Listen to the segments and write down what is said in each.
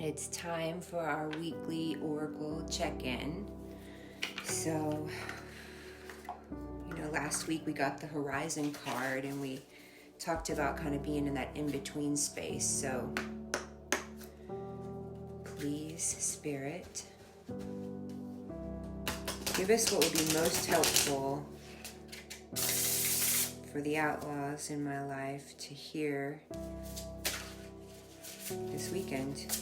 It's time for our weekly Oracle check-in. So, last week we got the Horizon card and we talked about kind of being in that in-between space. So, please, Spirit, give us what would be most helpful for the outlaws in my life to hear this weekend.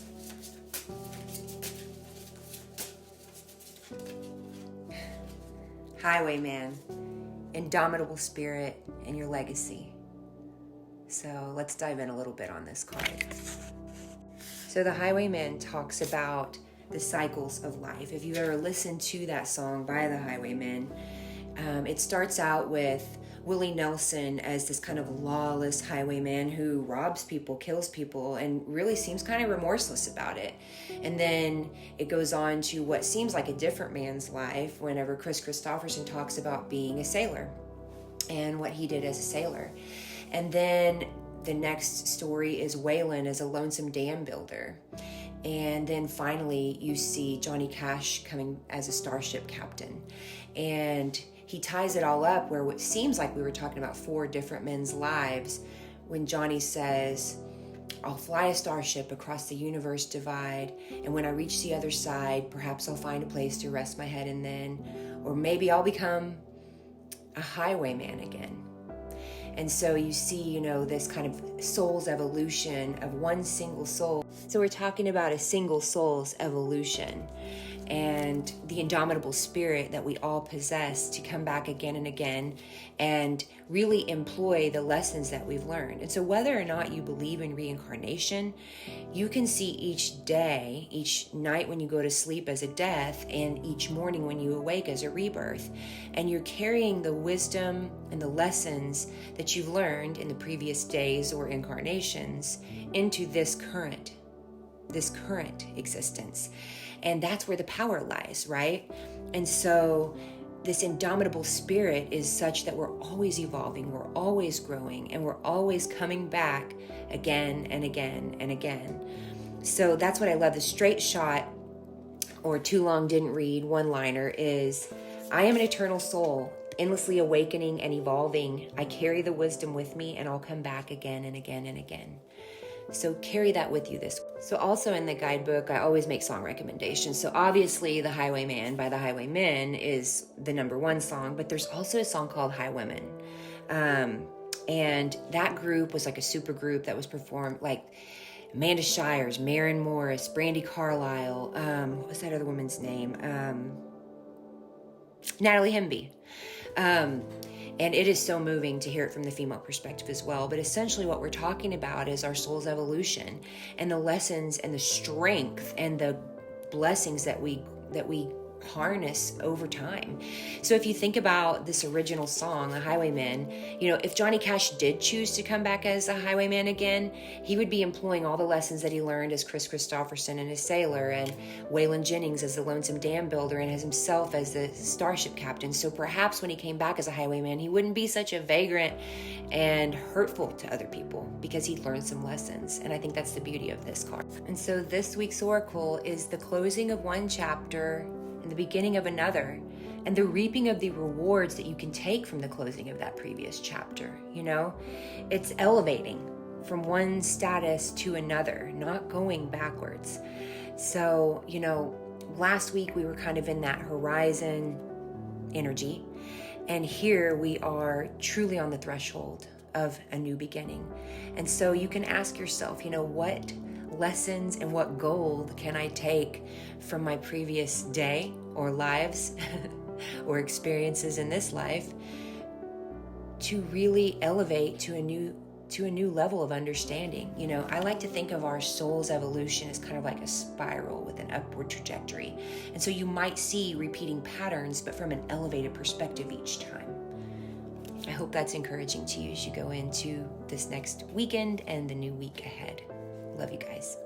Highwayman, indomitable spirit, and your legacy. So let's dive in a little bit on this card. So the Highwayman talks about the cycles of life. If you've ever listened to that song by the Highwaymen, it starts out with Willie Nelson as this kind of lawless highwayman who robs people, kills people, and really seems kind of remorseless about it. And then it goes on to what seems like a different man's life whenever Chris Christopherson talks about being a sailor and what he did as a sailor. And then the next story is Waylon as a lonesome dam builder. And then finally you see Johnny Cash coming as a starship captain. And he ties it all up where it seems like we were talking about 4 different men's lives when Johnny says, I'll fly a starship across the universe divide, and when I reach the other side, perhaps I'll find a place to rest my head, and then, or maybe I'll become a highwayman again. And so you see, this kind of soul's evolution of one single soul. So we're talking about a single soul's evolution and the indomitable spirit that we all possess to come back again and again and really employ the lessons that we've learned. And so whether or not you believe in reincarnation, you can see each day, each night when you go to sleep as a death, and each morning when you awake as a rebirth. And you're carrying the wisdom and the lessons that you've learned in the previous days or incarnations into this current existence. And that's where the power lies, right? And so this indomitable spirit is such that we're always evolving, we're always growing, and we're always coming back again and again and again. So that's what I love. The straight shot, or too long didn't read, one-liner is, I am an eternal soul, endlessly awakening and evolving. I carry the wisdom with me, and I'll come back again and again and again. So carry that with you this. So also in the guidebook, I always make song recommendations. So obviously The Highwayman by the Highwaymen is the #1 song, but there's also a song called Highwayman. And that group was like a super group that was performed like Amanda Shires, Maren Morris, Brandi Carlile, what was that other woman's name? Natalie Hemby. And it is so moving to hear it from the female perspective as well. But essentially what we're talking about is our soul's evolution and the lessons and the strength and the blessings that we harness over time. So if you think about this original song, The Highwayman, if Johnny Cash did choose to come back as a highwayman again, he would be employing all the lessons that he learned as Chris Christopherson and a sailor, and Waylon Jennings as the lonesome dam builder, and as himself as the starship captain. So perhaps when he came back as a highwayman, he wouldn't be such a vagrant and hurtful to other people because he'd learned some lessons. And I think that's the beauty of this card. And so this week's oracle is the closing of one chapter and the beginning of another, and the reaping of the rewards that you can take from the closing of that previous chapter. It's elevating from one status to another, not going backwards. So, last week we were kind of in that horizon energy, and here we are truly on the threshold of a new beginning. And so you can ask yourself, what lessons and what gold can I take from my previous day or lives or experiences in this life to really elevate to a new level of understanding. I like to think of our soul's evolution as kind of like a spiral with an upward trajectory. And so you might see repeating patterns, but from an elevated perspective each time. I hope that's encouraging to you as you go into this next weekend and the new week ahead. Love you guys.